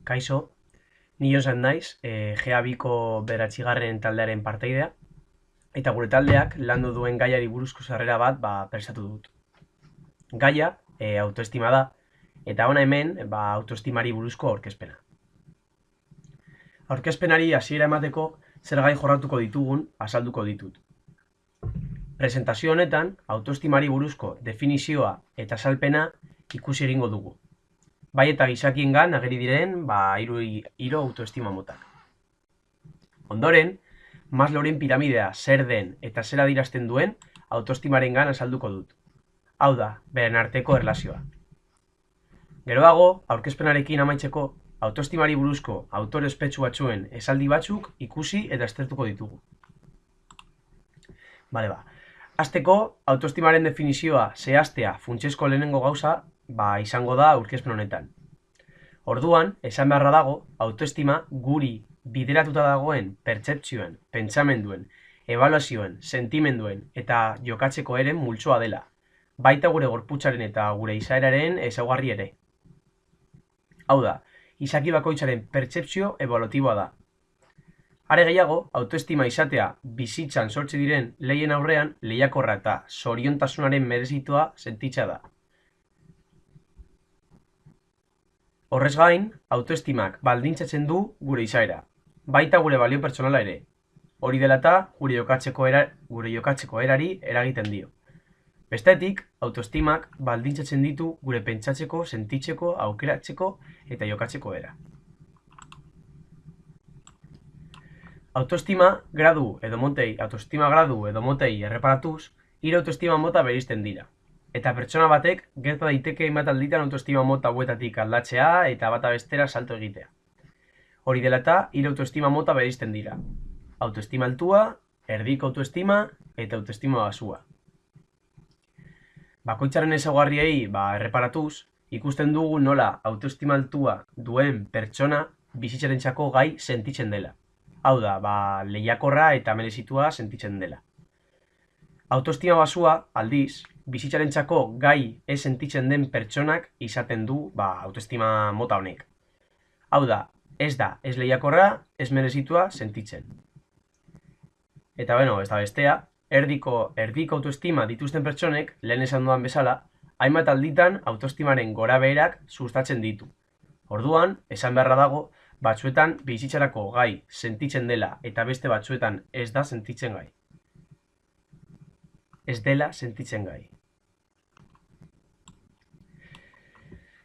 Kaixo, ni Josan naiz, GA2ko bederatzigarren taldearen parteidea, eta gure taldeak landu duen gaiari buruzko sarrera bat prestatu dut. Gaia, autoestima da, eta hona hemen autoestimari buruzko aurkezpena. Aurkezpenari hasiera emateko zer gai jorratuko ditugun azalduko ditut. Presentazio honetan, autoestimari buruzko definizioa eta azalpena ikusi egingo dugu. Bai eta gizakiengan ageri diren hiru autoestima motak. Ondoren, Maslowren piramidea zer den eta zer adierazten duen autoestimarengan azalduko dut. Hau da, beren arteko erlazioa. Geroago, aurkezpenarekin amaitzeko, autoestimari buruzko autore ospetsu batzuen esaldi batzuk ikusi eta aztertuko ditugu. Hasteko, autoestimaren definizioa zehaztea funtsezko lehenengo gauza izango da aurkezpen honetan. Orduan, esan beharra dago, autoestima guri bideratuta dagoen pertzepzioen, pentsamenduen, ebaluazioen, sentimenduen eta jokatzeko eren multzoa dela, baita gure gorputzaren eta gure izaeraren ezaugarri ere. Hau da, izaki bakoitzaren pertzepzio ebaluatiboa da. Are gehiago, autoestima izatea bizitzan sortze diren lehien aurrean lehiakorra eta zoriontasunaren merezitua sentitza da. Horrez gain, autoestimak baldintzatzen du gure izaera, baita gure balio pertsonala ere. Hori dela eta gure jokatzeko erari eragiten dio. Bestetik, autoestimak baldintzatzen ditu gure pentsatzeko, sentitzeko, aukeratzeko eta jokatzeko era. Autoestima gradu edo motei erreparatuz, hiru autoestima mota bereizten dira. Eta pertsona batek gerta daiteke hainbat alditan autoestima mota hauetatik aldatzea eta bata bestera salto egitea. Hori dela eta hiru autoestima mota bereizten dira. Autoestima altua, erdiko autoestima eta autoestima baxua. Bakoitzaren ezaugarriei erreparatuz, ikusten dugu nola autoestima altua duen pertsona bizitzarentzako gai sentitzen dela. Hau da, lehiakorra eta merezitua sentitzen dela. Autoestima baxua, aldiz, bizitzarentzako gai ez sentitzen den pertsonak izaten du autoestima mota honek. Hau da ez lehiakorra, ez merezitua sentitzen. Eta ez da bestea, erdiko autoestima dituzten pertsonek, lehen esan dudan bezala, hainbat alditan autoestimaren gora beherak sustatzen ditu. Orduan, esan beharra dago, batzuetan bizitzarako gai sentitzen dela eta beste batzuetan ez da sentitzen gai. Ez dela sentitzen gai.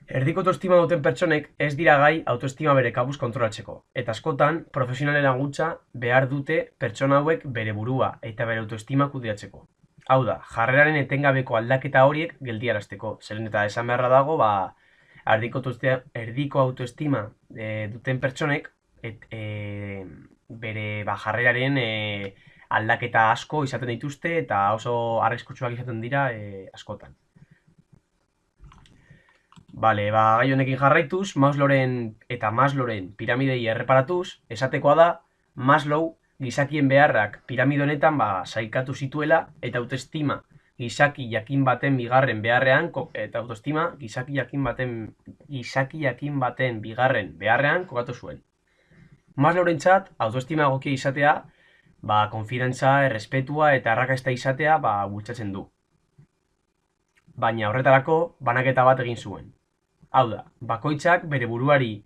Erdiko autoestima duten pertsonek ez dira gai autoestima bere kabuz kontrolatzeko, eta askotan profesionalen laguntza behar dute pertsona hauek bere burua eta bere autoestima kudeatzeko. Hau da, jarreraren etengabeko aldaketa horiek geldiarazteko, zeren eta esan beharra dago, erdiko autoestima duten pertsonek bere jarreraren aldaketa asko izaten dituzte eta oso arriskutsuak izaten dira askotan. Gai honekin jarraituz, Maslowren piramidei erreparatuz, esatekoa da, Maslow gizakien beharrak piramide honetan sailkatu zituela eta autoestima gizaki jakin baten bigarren beharrean eta autoestima gizaki jakin baten bigarren beharrean kokatu zuen. Maslowrentzat autoestima egokia izatea, konfidantza, errespetua eta arrakasta izatea bultzatzen du. Baina horretarako banaketa bat egin zuen. Hau da, bakoitzak bere buruari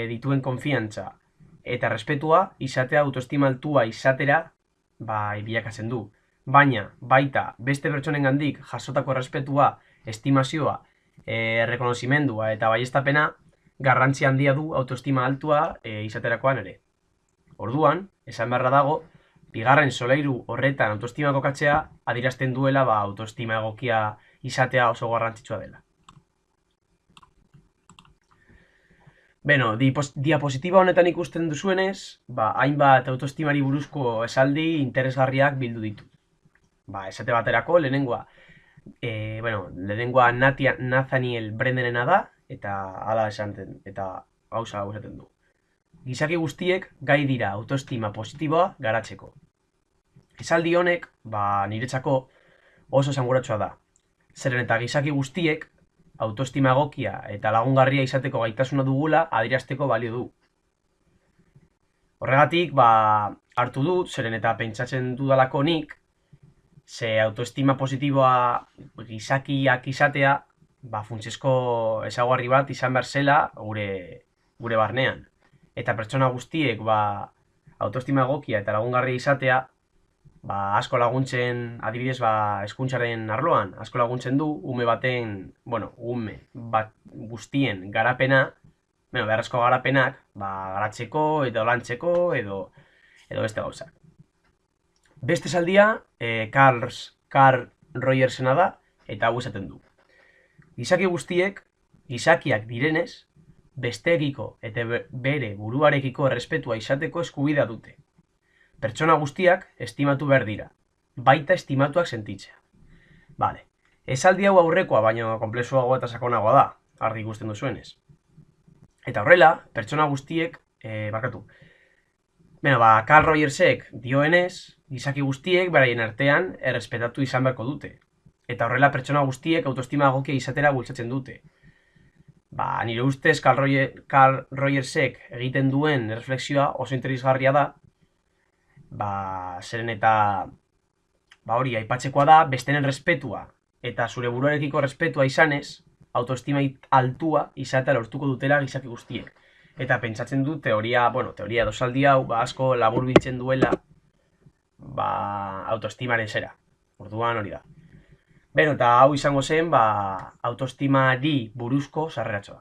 dituen konfiantza eta errespetua izatea autoestima altua izatera bilakatzen du. Baina, baita, beste pertsonengandik jasotako errespetua, estimazioa, errekonozimendua eta baiestapena garrantzi handia du autoestima altua izaterakoan ere. Orduan, esan beharra dago, bigarren solairu horretan autoestima kokatzea adierazten duela autoestima egokia izatea oso garrantzitsua dela. Diapositiba honetan ikusten duzuenez, hainbat autoestimari buruzko esaldi interesgarriak bildu ditu. Esate baterako, lehenengoa Nathaniel Brandenena da, eta hala esaten, eta gauza hau esaten du. Gizaki guztiek gai dira autoestima positiboa garatzeko. Esaldi honek, niretzako oso esanguratsua da. Zeren eta gizaki guztiek autoestima egokia eta lagungarria izateko gaitasuna dugula adierazteko balio du. Horregatik, hartu dut, zeren eta pentsatzen dudalako nik, ze autoestima positiboa gizakiak izatea, funtsezko ezaugarri bat izan behar zela gure barnean. Eta pertsona guztiek autoestima egokia eta lagungarria izatea, asko laguntzen, adibidez, hezkuntzaren arloan, asko laguntzen du ume bat guztien garapena, beharrezko garapenak, garatzeko edo lantzeko edo beste gauzak. Beste esaldia, Carl Rogersena da, eta hau esaten du. Gizaki guztiek, gizakiak direnez, besteekiko eta bere buruarekiko errespetua izateko eskubidea dute. Pertsona guztiak estimatu behar dira, baita estimatuak sentitzea. Bale, esaldi hau aurrekoa, baina konplexuagoa eta sakonagoa da, argi ikusten duzuenez. Eta horrela, pertsona guztiek, Carl Rogersek dioenez, gizaki guztiek beraien artean errespetatu izan beharko dute. Eta horrela pertsona guztiek autoestima egokia izatera bultzatzen dute. Nire ustez Carl Rogersek egiten duen erreflexioa oso interesgarria da, zeren eta hori aipatzekoa da, bestenen respetua eta zure buruarekiko respetua izanez, autoestima altua izatea lortuko dutela gizaki guztiek. Eta pentsatzen du teoria dosaldi hau asko laburbiltzen duela autoestimaren zera. Orduan hori da. Eta hau izango zen autoestimari buruzko sarreratxoa.